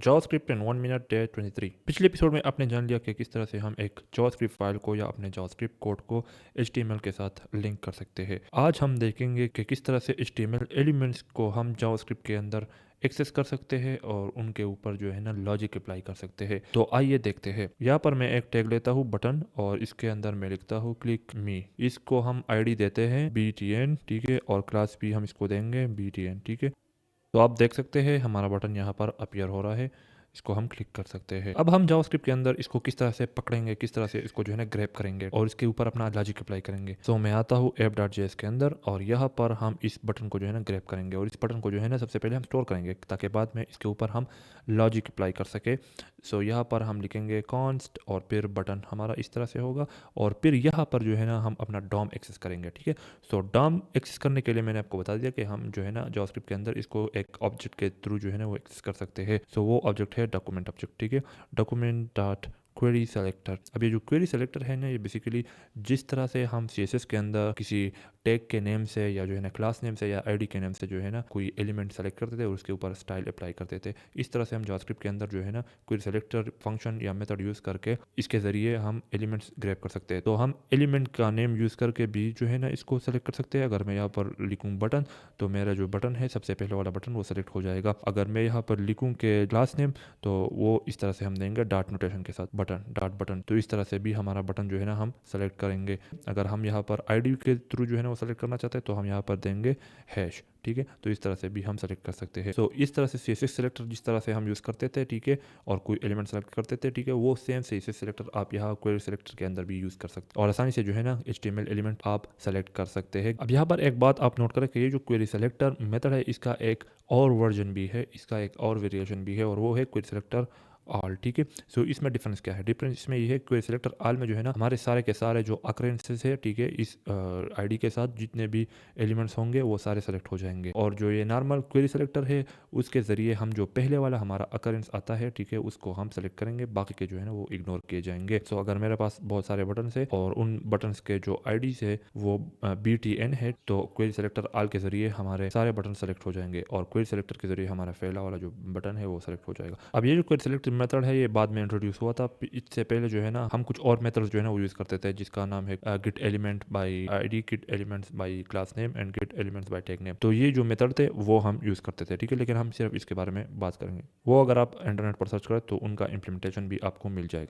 JavaScript इन 1 minute day 23। पिछले episode में आपने जान लिया कि किस तरह से हम एक जावास्क्रिप्ट फाइल को या अपने जावास्क्रिप्ट कोड को HTML के साथ लिंक कर सकते हैं। आज हम देखेंगे कि किस तरह से HTML एलिमेंट्स को हम जावास्क्रिप्ट के अंदर एक्सेस कर सकते हैं और उनके ऊपर जो है ना लॉजिक अप्लाई कर सकते हैं। तो आइए देखते हैं। यहाँ पर मैं एक टैग लेता हूँ बटन और इसके अंदर मैं लिखता हूँ क्लिक मी। इसको हम आईडी देते हैं BTN, ठीक है, और क्लास भी हम इसको देंगे BTN, ठीक है। तो आप देख सकते हैं हमारा बटन यहाँ पर अपीयर हो रहा है। इसको हम क्लिक कर सकते हैं। अब हम जावास्क्रिप्ट के अंदर इसको किस तरह से पकड़ेंगे, किस तरह से इसको जो है ना ग्रैब करेंगे और इसके ऊपर अपना लॉजिक अप्लाई करेंगे। तो मैं आता हूँ app.js के अंदर और यहाँ पर हम इस बटन को जो है ना ग्रैब करेंगे और इस बटन को जो है ना सबसे पहले हम स्टोर करेंगे ताकि बाद में इसके ऊपर हम लॉजिक अप्लाई कर सके। सो यहाँ पर हम लिखेंगे कॉन्स्ट और फिर बटन हमारा इस तरह से होगा और फिर यहाँ पर जो है ना हम अपना डॉम एक्सेस करेंगे, ठीक है। सो डॉम एक्सेस करने के लिए मैंने आपको बता दिया कि हम जो है ना जावास्क्रिप्ट के अंदर इसको एक ऑब्जेक्ट के थ्रू जो है ना वो एक्सेस कर सकते हैं। सो वो ऑब्जेक्ट है डॉक्यूमेंट ऑब्जेक्ट, ठीक है। Document dot query selector. अब ये जो क्वेरी सेलेक्टर है ना, ये बेसिकली जिस तरह से हम CSS के अंदर किसी टैग के नेम से या जो है ना क्लास नेम से या आईडी के नेम से जो है ना कोई एलिमेंट सेलेक्ट करते थे और उसके ऊपर स्टाइल अप्लाई करते थे, इस तरह से हम जावास्क्रिप्ट के अंदर जो है ना क्वेरी सेलेक्टर फंक्शन या मेथड यूज़ करके इसके ज़रिए हम एलिमेंट्स ग्रैब कर सकते हैं। तो हम एलिमेंट का नेम यूज़ करके भी जो है ना इसको सेलेक्ट कर सकते हैं। अगर मैं यहाँ पर लिखूँ बटन, तो मेरा जो बटन है सबसे पहले वाला बटन वो सेलेक्ट हो जाएगा। अगर मैं यहाँ पर लिखूँ के क्लास नेम, तो वो इस तरह से हम देंगे डॉट नोटेशन के साथ बटन डॉट बटन। तो इस तरह से भी हमारा बटन जो है ना हम सेलेक्ट करेंगे। अगर हम यहाँ पर आईडी के थ्रू जो है ना वो सेलेक्ट करना चाहते हैं तो हम यहाँ पर देंगे हैश, ठीक है। तो इस तरह से भी हम सेलेक्ट कर सकते हैं। तो इस तरह से CSS सेलेक्टर जिस तरह से हम यूज़ करते थे, ठीक है, और कोई एलिमेंट सेलेक्ट करते थे, ठीक है, वो सेम CSS सेलेक्टर आप यहाँ क्वेरी सेलेक्टर के अंदर भी यूज़ कर सकते हैं और आसानी से जो है ना HTML एलिमेंट आप सेलेक्ट कर सकते हैं। अब यहाँ पर एक बात आप नोट करें कि ये जो क्वेरी सेलेक्टर मेथड है इसका एक और वर्जन भी है, इसका एक और वेरिएशन भी है और वो है क्वेरी सेलेक्टर ऑल, ठीक है। सो इसमें डिफरेंस क्या है? डिफरेंस इसमें ये है क्वेरी सेलेक्टर ऑल में जो है ना हमारे सारे के सारे जो अकरेंसेस है, ठीक है, इस आईडी के साथ जितने भी एलिमेंट्स होंगे वो सारे सेलेक्ट हो जाएंगे। और जो ये नॉर्मल क्वेरी सेलेक्टर है उसके ज़रिए हम जो पहले वाला हमारा अकरेंस आता है, ठीक है, उसको हम सेलेक्ट करेंगे, बाकी के जो है ना वो इग्नोर किए जाएंगे। सो अगर मेरे पास बहुत सारे बटन है और उन बटन्स के जो आईडीज है वो BTN है, तो क्वेरी सेलेक्टर ऑल के ज़रिए हमारे सारे बटन सेलेक्ट हो जाएंगे और क्वेरी सेलेक्टर के ज़रिए हमारा पहला वाला जो बटन है वो सेलेक्ट हो जाएगा। अब ये जो क्वेरी सेलेक्टर मेथड है ये बाद में इंट्रोड्यूस हुआ था। इससे पहले जो है ना हम कुछ और मेथड्स जो है ना वो यूज़ करते थे जिसका नाम है gate element by ID, gate elements bye class name and gate elements bye tag name. तो ये जो मेथड थे वो हम यूज़ करते थे, ठीक है, लेकिन हम सिर्फ इसके बारे में बात करेंगे। वो अगर आप इंटरनेट पर सर्च करें तो उनका इम्प्लीमेंटेशन भी आपको मिल जाएगा।